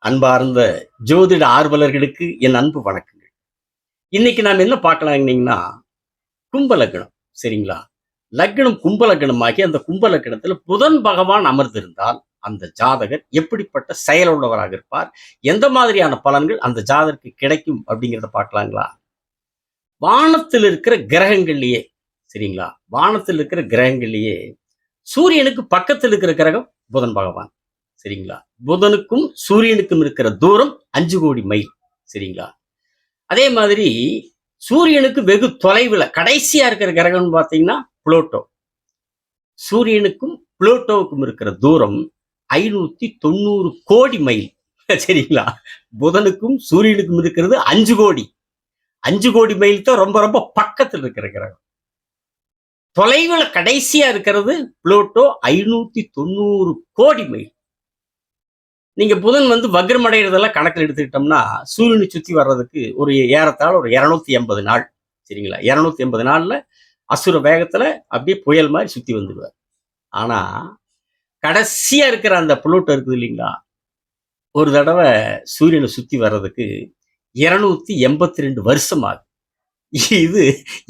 அன்பார்ந்த ஜோதிட ஆர்வலர்களுக்கு என் அன்பு வணக்கங்கள். இன்னைக்கு நாம் என்ன பார்க்கலாங்கன்னா, கும்ப லக்னம். சரிங்களா? லக்னம் கும்ப லக்னமாகி அந்த கும்ப லக்னத்துல புதன் பகவான் அமர்ந்திருந்தால் அந்த ஜாதகர் எப்படிப்பட்ட செயலுள்ளவராக இருப்பார், எந்த மாதிரியான பலன்கள் அந்த ஜாதகருக்கு கிடைக்கும் அப்படிங்கிறத பார்க்கலாங்களா? வானத்தில் இருக்கிற கிரகங்கள்லயே, சரிங்களா, வானத்தில் இருக்கிற கிரகங்கள்லயே சூரியனுக்கு பக்கத்தில் இருக்கிற கிரகம் புதன் பகவான். சரிங்களா? புதனுக்கும் சூரியனுக்கும் இருக்கிற தூரம் 5 கோடி மைல். சரிங்களா? அதே மாதிரி சூரியனுக்கு வெகு தொலைவில் கடைசியா இருக்கிற கிரகம்னு பார்த்தீங்கன்னா புளூட்டோ. சூரியனுக்கும் புளூட்டோவுக்கும் இருக்கிற தூரம் 590 கோடி மைல். சரிங்களா? புதனுக்கும் சூரியனுக்கும் இருக்கிறது 5 கோடி. 5 கோடி மைல் தான் ரொம்ப ரொம்ப பக்கத்தில் இருக்கிற கிரகம். தொலைவில் கடைசியா இருக்கிறது புளூட்டோ 590 கோடி மைல். நீங்க புதன் வக்ரம் அடைகிறதெல்லாம் கணக்கில் எடுத்துக்கிட்டோம்னா சூரியனை சுத்தி வர்றதுக்கு ஒரு ஏறத்தாழ ஒரு 280 நாள். சரிங்களா? 280 நாள்ல அசுர வேகத்துல அப்படியே புயல் மாதிரி சுத்தி வந்துடுவார். ஆனா கடைசியா இருக்கிற அந்த புளூட்டோ இருக்குது இல்லைங்களா, ஒரு தடவை சூரியனை சுத்தி வர்றதுக்கு 282 வருஷம் ஆகும். இது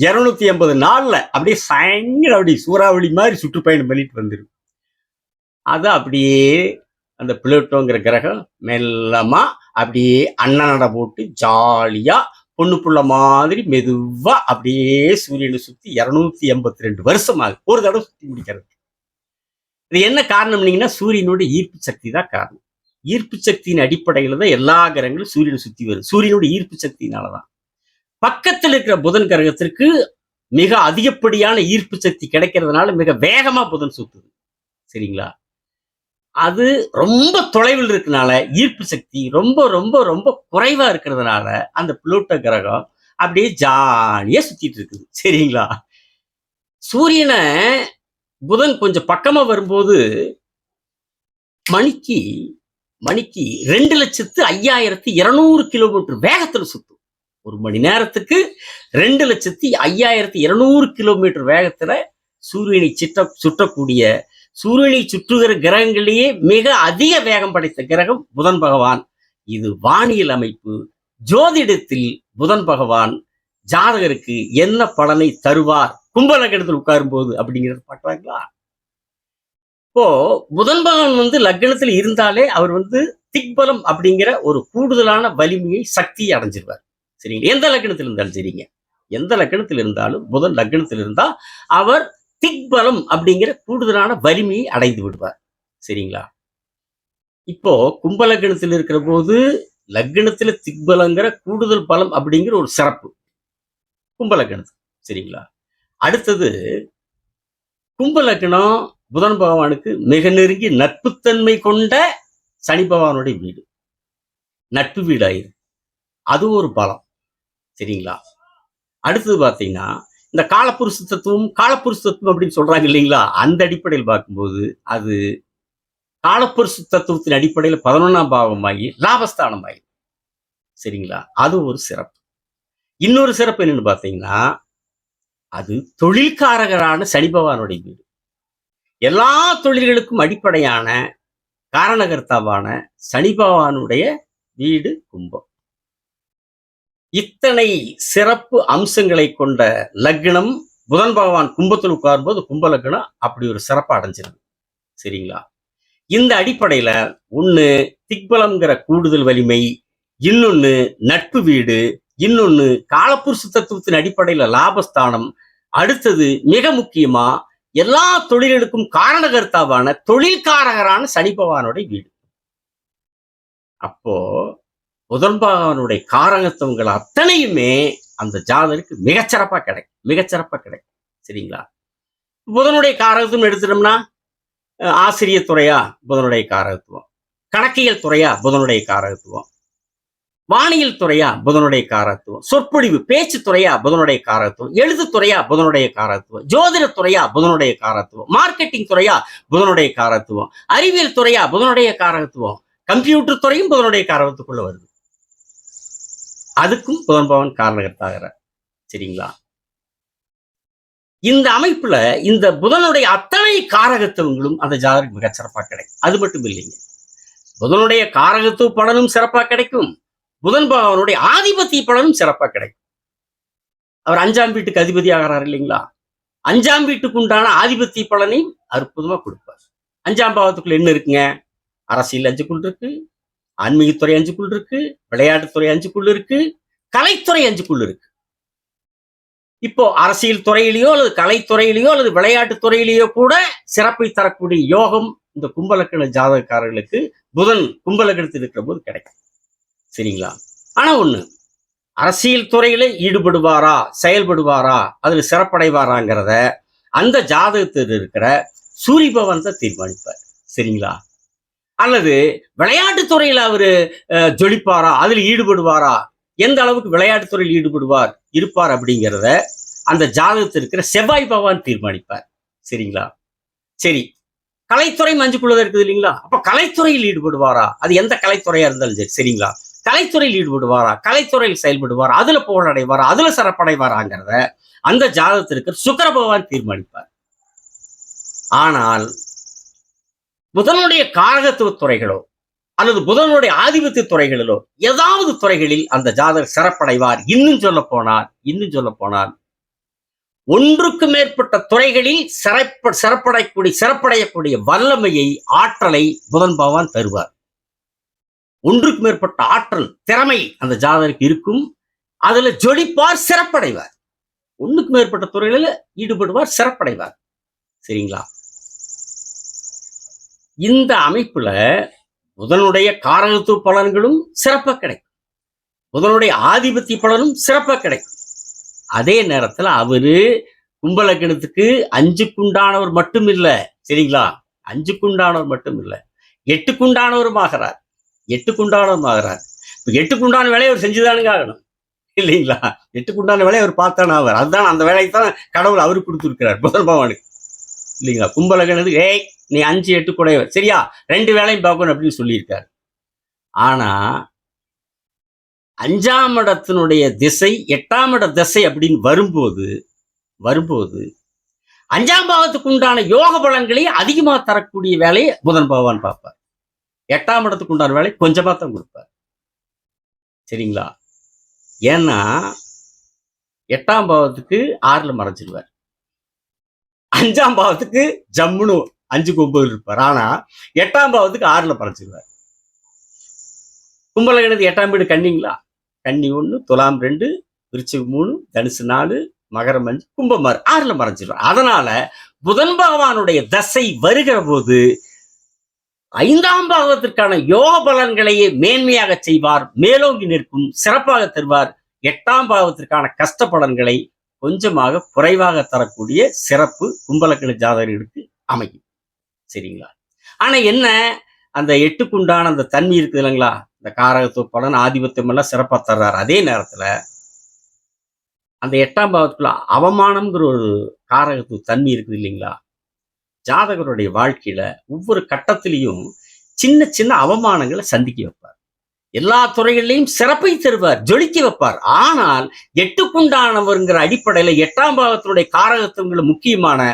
280 நாள்ல அப்படியே பயங்கர அப்படி சூறாவளி மாதிரி சுற்றுப்பயணம் பண்ணிட்டு வந்துடும். அது அப்படியே அந்த புளூட்டோங்கிற கிரகம் மெல்லமா அப்படியே அண்ணனடை போட்டு ஜாலியா பொண்ணு புள்ள மாதிரி மெதுவா அப்படியே சூரியனை சுத்தி 282 வருஷம் ஆகுது ஒரு தடவை சுத்தி முடிக்கிறது. இது என்ன காரணம்னீங்கன்னா சூரியனுடைய ஈர்ப்பு சக்தி தான் காரணம். ஈர்ப்பு சக்தியின் அடிப்படையில தான் எல்லா கிரகங்களும் சூரியனை சுத்தி வருது. சூரியனுடைய ஈர்ப்பு சக்தியினாலதான். பக்கத்தில் இருக்கிற புதன் கிரகத்திற்கு மிக அதிகப்படியான ஈர்ப்பு சக்தி கிடைக்கிறதுனால மிக வேகமா புதன் சுத்துது. சரிங்களா? அது ரொம்ப தொலைவில் இருக்கனால ஈர்ப்பு சக்தி ரொம்ப ரொம்ப ரொம்ப குறைவா இருக்கிறதுனால அந்த புளூட்டோ கிரகம் அப்படியே ஜாலியா சுத்திட்டு இருக்குது. சரிங்களா? சூரியனை புதன் கொஞ்சம் பக்கமா வரும்போது மணிக்கு மணிக்கு 2,05,200 கிலோமீட்டர் வேகத்துல சுத்தும். ஒரு மணி நேரத்துக்கு 2,05,200 கிலோமீட்டர் வேகத்துல சூரியனை சுற்றக்கூடிய சூரியனை சுற்றுகிற கிரகங்களிலேயே மிக அதிக வேகம் படைத்த கிரகம் புதன் பகவான். இது வானியல் அமைப்பு. ஜோதிடத்தில் புதன் பகவான் ஜாதகருக்கு என்ன பலனை தருவார் கும்ப லக்னத்தில் உட்காரும் போது அப்படிங்கிறத பார்க்கலாங்களா? இப்போ புதன் பகவான் லக்னத்தில் இருந்தாலே அவர் திக்பலம் அப்படிங்கிற ஒரு கூடுதலான வலிமையை சக்தியை அடைஞ்சிருவார். சரிங்களா? எந்த லக்னத்தில் இருந்தாலும் சரிங்க, எந்த லக்னத்தில் இருந்தாலும் புதன் லக்னத்தில் இருந்தா அவர் திக்பலம் அப்படிங்கிற கூடுதலான வலிமையை அடைந்து விடுவார். சரிங்களா? இப்போ கும்ப லக்னத்தில் இருக்கிற போது லக்னத்துல திக்பலங்கிற கூடுதல் பலம் அப்படிங்கிற ஒரு சிறப்பு கும்ப லக்னத்தில். சரிங்களா? அடுத்தது கும்ப லக்னம் புதன் பகவானுக்கு மிக நெருங்கி நட்புத்தன்மை கொண்ட சனி பகவானுடைய வீடு, நட்பு வீடாயிரு, அது ஒரு பலம். சரிங்களா? அடுத்தது பார்த்தீங்கன்னா இந்த காலப்புருஷ தத்துவம் அப்படின்னு சொல்றாங்க இல்லைங்களா, அந்த அடிப்படையில் பார்க்கும்போது அது காலப்புருஷ தத்துவத்தின் அடிப்படையில் 11ஆம் பாவமாகி லாபஸ்தானமாகி. சரிங்களா? அது ஒரு சிறப்பு. இன்னொரு சிறப்பு என்னன்னு பார்த்தீங்கன்னா அது தொழில்காரகரான சனி பகவானுடைய வீடு. எல்லா தொழில்களுக்கும் அடிப்படையான காரணகர்த்தாவான சனி பகவானுடைய வீடு கும்பம். இத்தனை சிறப்பு அம்சங்களை கொண்ட லக்னம் புதன் பகவான் கும்பத்தில் உட்காரும்போது கும்ப லக்னம் அப்படி ஒரு சிறப்பு அடைஞ்சிருக்கு. சரிங்களா? இந்த அடிப்படையில ஒண்ணு திக்பலம்ங்கிற கூடுதல் வலிமை, இன்னொன்னு நட்பு வீடு, இன்னொன்னு காலப்புருஷ தத்துவத்தின் அடிப்படையில லாபஸ்தானம், அடுத்தது மிக முக்கியமா எல்லா தொழில்களுக்கும் காரணகர்த்தாவான தொழில்காரகரான சனி பகவானுடைய வீடு. அப்போ புதன் பகவானுடைய காரகத்துவங்கள் அத்தனையுமே அந்த ஜாதகருக்கு மிகச்சிறப்பா கிடைக்கும். சரிங்களா? புதனுடைய காரகத்துவம் எடுத்துட்டோம்னா ஆசிரியர் துறையா புதனுடைய காரகத்துவம், கணக்கியல் துறையா புதனுடைய காரகத்துவம், வானியல் துறையா புதனுடைய காரகத்துவம், சொற்பொழிவு பேச்சு துறையா புதனுடைய காரகத்துவம், எழுது துறையா புதனுடைய காரகத்துவம், ஜோதிட துறையா புதனுடைய காரகத்துவம், மார்க்கெட்டிங் துறையா புதனுடைய காரகத்துவம், அறிவியல் துறையா புதனுடைய காரகத்துவம், கம்ப்யூட்டர் துறையும் புதனுடைய காரகத்துக்குள்ள வருது. அதுக்கும் புதன் பகவான் காரணகர்த்தாகிறார். சரிங்களா? இந்த அமைப்புல இந்த புதனுடைய அத்தனை காரகத்துவங்களும் அந்த ஜாதகருக்கு மிகச்சிறப்பா கிடைக்கும். அது மட்டும் இல்லைங்க, புதனுடைய காரகத்துவ பலனும் சிறப்பா கிடைக்கும், புதன் பகவானுடைய ஆதிபத்திய பலனும் சிறப்பா கிடைக்கும். அவர் 5ஆம் வீட்டுக்கு அதிபதி ஆகிறார் இல்லைங்களா? 5ஆம் வீட்டுக்கு உண்டான ஆதிபத்திய பலனை அற்புதமா கொடுப்பார். 5ஆம் பாவத்துக்குள்ள என்ன இருக்குங்க? அரசியல் 5க்குள் இருக்கு, ஆன்மீகத்துறை 5க்குள் இருக்கு, விளையாட்டுத்துறை 5க்குள் இருக்கு, கலைத்துறை 5க்குள் இருக்கு. இப்போ அரசியல் துறையிலேயோ அல்லது கலைத்துறையிலேயோ அல்லது விளையாட்டு துறையிலேயோ கூட சிறப்பை தரக்கூடிய யோகம் இந்த கும்பலக்கண ஜாதகக்காரர்களுக்கு புதன் கும்பலக்கணத்தில் இருக்கிற போது கிடைக்கும். சரிங்களா? ஆனா ஒண்ணு, அரசியல் துறையில ஈடுபடுவாரா, செயல்படுவாரா, அதுல சிறப்படைவாராங்கிறத அந்த ஜாதகத்தில் இருக்கிற சூரிய பகவான் தான் தீர்மானிப்பார். சரிங்களா? அல்லது விளையாட்டு துறையில அவரு ஜொலிப்பாரா, அதுல ஈடுபடுவாரா, எந்த அளவுக்கு விளையாட்டுத் துறையில் ஈடுபடுவார் இருப்பார் அப்படிங்கிறத அந்த ஜாதகத்தில் இருக்கிற செவ்வாய் பகவான் தீர்மானிப்பார். சரிங்களா? சரி, கலைத்துறை 5க்குள்ளதான் இருக்குது இல்லைங்களா? அப்ப கலைத்துறையில் ஈடுபடுவாரா, அது எந்த கலைத்துறையா இருந்தாலும் சரி. சரிங்களா? கலைத்துறையில் ஈடுபடுவாரா, கலைத்துறையில் செயல்படுவாரா, அதுல புகழடைவாரா, அதுல சிறப்படைவாராங்கிறத அந்த ஜாதகத்திற்கு சுக்கிர பகவான் தீர்மானிப்பார். ஆனால் புதனுடைய காரகத்துவ துறைகளோ அல்லது புதனுடைய ஆதிபத்திய துறைகளிலோ ஏதாவது துறைகளில் அந்த ஜாதகர் சிறப்படைவார். இன்னும் சொல்ல போனால் ஒன்றுக்கு மேற்பட்ட துறைகளில் சிறப்படையக்கூடிய வல்லமையை, ஆற்றலை புதன் பகவான் தருவார். ஒன்றுக்கு மேற்பட்ட ஆற்றல், திறமை அந்த ஜாதகருக்கு இருக்கும். அதுல ஜொலிப்பார், சிறப்படைவார். ஒன்றுக்கு மேற்பட்ட துறைகளில் ஈடுபடுவார், சிறப்படைவார். சரிங்களா? இந்த அமைப்புல புதனுடைய காரகத்துவ பலன்களும் சிறப்பா கிடைக்கும், புதனுடைய ஆதிபத்திய பலனும் சிறப்பா கிடைக்கும். அதே நேரத்துல அவரு கும்பலக்கணத்துக்கு 5க்குண்டானவர் மட்டும் இல்ல. சரிங்களா? 5க்குண்டானவர் மட்டும் இல்ல, 8க்குண்டானவரும் ஆகிறார். 8க்குண்டானவரும் ஆகிறார். 8க்குண்டான வேலையை அவர் செஞ்சுதானுங்க ஆகணும் இல்லைங்களா? 8க்குண்டான வேலையை அவர் பார்த்தானே ஆவார். அதுதான் அந்த வேலையை தான் கடவுள் அவருக்கு கொடுத்துருக்கிறார் புதன் பகவானுக்கு இல்லைங்களா? கும்பலக்கணத்துக்கு நீ 5, 8 குடையவர், சரியா, 2 வேலையும் பார்க்கணும் அப்படின்னு சொல்லியிருக்காரு. ஆனா 5ஆம் இடத்தினுடைய திசை 8ஆம் இட திசை அப்படின்னு வரும்போது 5ஆம் பாவத்துக்கு உண்டான யோக பலன்களை அதிகமா தரக்கூடிய வேலையை புதன் பகவான் பார்ப்பார். 8ஆம் இடத்துக்கு உண்டான வேலை கொஞ்சமா தான் கொடுப்பார். சரிங்களா? ஏன்னா 8ஆம் பாவத்துக்கு 6ல மறைஞ்சிருவார், 5ஆம் பாவத்துக்கு ஜம்முன்னு 5க்கு 9 இருப்பார். ஆனா 8ஆம் பாவத்துக்கு 6ல மறைஞ்சிருவார். கும்பலக்கணத்துக்கு 8ஆம் வீடு கன்னிங்களா? கன்னி 1, துலாம் 2, விருச்சிகம் 3, தனுசு 4, மகரம் 5, கும்பம் 6ல மறைஞ்சிருவார். அதனால புதன் பகவானுடைய தசை வருகிற போது 5ஆம் பாவத்திற்கான யோக பலன்களையே மேன்மையாக செய்வார், மேலோங்கி நிற்கும், சிறப்பாக தருவார். 8ஆம் பாவத்திற்கான கஷ்ட பலன்களை கொஞ்சமாக குறைவாக தரக்கூடிய சிறப்பு கும்பலக்கண ஜாதகர்களுக்கு அமையும். சரிங்களா? ஆனா என்ன, அந்த 8க்குண்டான அந்த தன்மை இருக்குது இல்லைங்களா? இந்த காரகத்துவ பலன், ஆதிபத்தியம் எல்லாம் சிறப்பா தர்றாரு. அதே நேரத்துல அந்த 8ஆம் பாவத்துக்குள்ள அவமானம்ங்கிற ஒரு காரகத்துவ தன்மை இருக்குது இல்லைங்களா? ஜாதகருடைய வாழ்க்கையில ஒவ்வொரு கட்டத்திலையும் சின்ன சின்ன அவமானங்களை சந்திக்க வைப்பார். எல்லா துறைகளிலையும் சிறப்பை தருவார், ஜொலிக்க வைப்பார். ஆனால் 8க்குண்டானவர்ங்கிற அடிப்படையில 8ஆம் பாவத்தினுடைய காரகத்துவங்கள முக்கியமான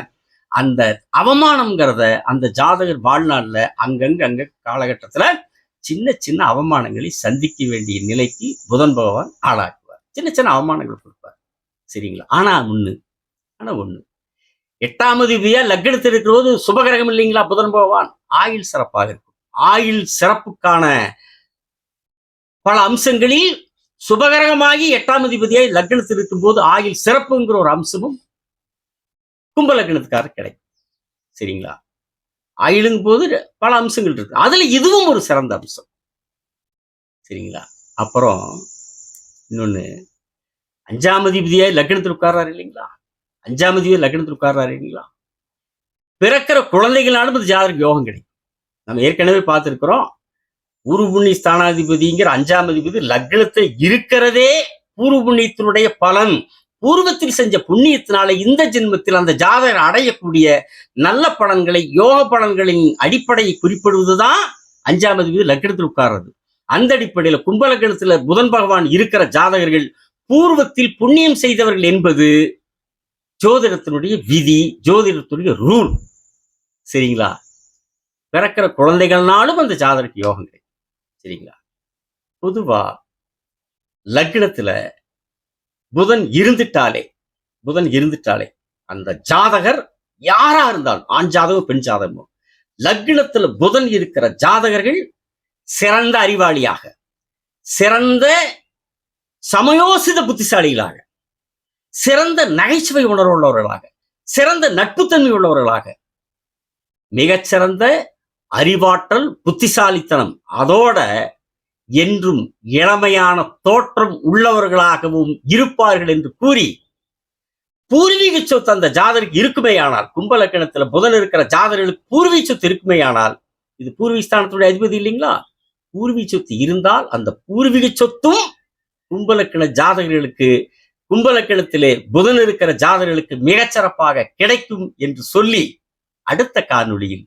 அந்த அவமானம்ங்கிறத அந்த ஜாதகர் வாழ்நாள்ல அங்க காலகட்டத்துல சின்ன சின்ன அவமானங்களை சந்திக்க வேண்டிய நிலைக்கு புதன் பகவான் ஆளாக்குவார். சின்ன சின்ன அவமானங்கள் கொடுப்பார். சரிங்களா? ஆனா ஒண்ணு 8ஆம் அதிபதியா லக்னத்தில் இருக்கிற போது சுபகிரகம் இல்லைங்களா? புதன் பகவான் ஆயுள் சிறப்பாக இருக்கும். ஆயுள் சிறப்புக்கான பல அம்சங்களில் சுபகிரகமாகி 8ஆம் அதிபதியாய் லக்னத்தில் இருக்கும் போது ஆயுள் சிறப்புங்கிற ஒரு அம்சமும் கும்ப லக்னத்துக்காரர் கிடைக்கும். சரிங்களா? ஆயுளுங்க போது பல அம்சங்கள் இருக்கு, அதுல இதுவும் ஒரு சிறந்த அம்சம். சரிங்களா? அப்புறம் இன்னொன்னு, 5ஆம் அதிபதியாய் லக்னத்தில் உட்கார்றாரு இல்லைங்களா? 5ஆம் அதிபதி லக்னத்தில் உட்கார்றாரு இல்லைங்களா? பிறக்கிற குழந்தைகளாலும் அது ஜாதக யோகம் கிடைக்கும். நம்ம ஏற்கனவே பார்த்திருக்கிறோம். பூர்வ புண்ணிய ஸ்தானாதிபதிங்கிற 5ஆம் அதிபதி லக்னத்தில் இருக்கிறதே பூர்வ புண்ணியத்தினுடைய பலன். பூர்வத்தில் செஞ்ச புண்ணியத்தினால இந்த ஜென்மத்தில் அந்த ஜாதகர் அடையக்கூடிய நல்ல பலன்களை, யோக பலன்களின் அடிப்படையை குறிப்பிடுவதுதான் 5ஆம் அதிபதி லக்னத்தில் உட்கார்றது. அந்த அடிப்படையில கும்ப லக்னத்துல புதன் பகவான் இருக்கிற ஜாதகர்கள் பூர்வத்தில் புண்ணியம் செய்தவர்கள் என்பது ஜோதிடத்தினுடைய விதி, ஜோதிடத்தினுடைய ரூல். சரிங்களா? பிறக்கிற குழந்தைகள்னாலும் அந்த ஜாதகருக்கு யோகம் கிடைக்கும். சரிங்களா? பொதுவா லக்னத்துல புதன் இருந்துட்டாலே அந்த ஜாதகர் யாரா இருந்தாலும் ஆண் ஜாதகம் பெண் ஜாதகமோ லக்னத்துல புதன் இருக்கிற ஜாதகர்கள் சிறந்த அறிவாளியாக, சிறந்த சமயோசித புத்திசாலிகளாக, சிறந்த நகைச்சுவை உணர்வுள்ளவர்களாக, சிறந்த நட்புத்தன்மை உள்ளவர்களாக, மிகச்சிறந்த அறிவாற்றல், புத்திசாலித்தனம், அதோட என்றும் இளமையான தோற்றம் உள்ளவர்களாகவும் இருப்பார்கள் என்று கூறி, பூர்வீக சொத்து அந்த ஜாதகருக்கு இருக்குமேயானால், கும்பலக்கணத்துல புதன் இருக்கிற ஜாதகர்களுக்கு பூர்வீக சொத்து இருக்குமேயானால், இது பூர்வீக ஸ்தானத்துடைய அதிபதி இல்லைங்களா? பூர்வீக சொத்து இருந்தால் அந்த பூர்வீக சொத்தும் கும்பலக்கண ஜாதகர்களுக்கு, கும்பலக்கணத்திலே புதன் இருக்கிற ஜாதகர்களுக்கு மிகச்சிறப்பாக கிடைக்கும் என்று சொல்லி, அடுத்த காணொளியில்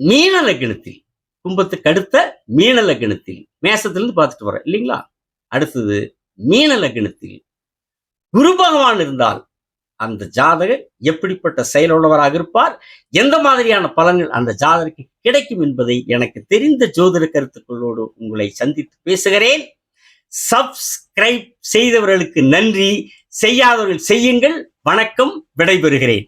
மீன லக்னத்தில், கும்பத்துக்கு அடுத்த மீன லக்னத்தில், மேசத்திலிருந்து பார்த்துட்டு வர இல்லைங்களா? அடுத்தது மீன லக்னத்தில் குரு பகவான் இருந்தால் அந்த ஜாதகர் எப்படிப்பட்ட செயலுள்ளவராக இருப்பார், எந்த மாதிரியான பலன்கள் அந்த ஜாதகருக்கு கிடைக்கும் என்பதை எனக்கு தெரிந்த ஜோதிட கருத்துக்களோடு உங்களை சந்தித்து பேசுகிறேன். சப்ஸ்கிரைப் செய்தவர்களுக்கு நன்றி, செய்யாதவர்கள் செய்யுங்கள். வணக்கம், விடைபெறுகிறேன்.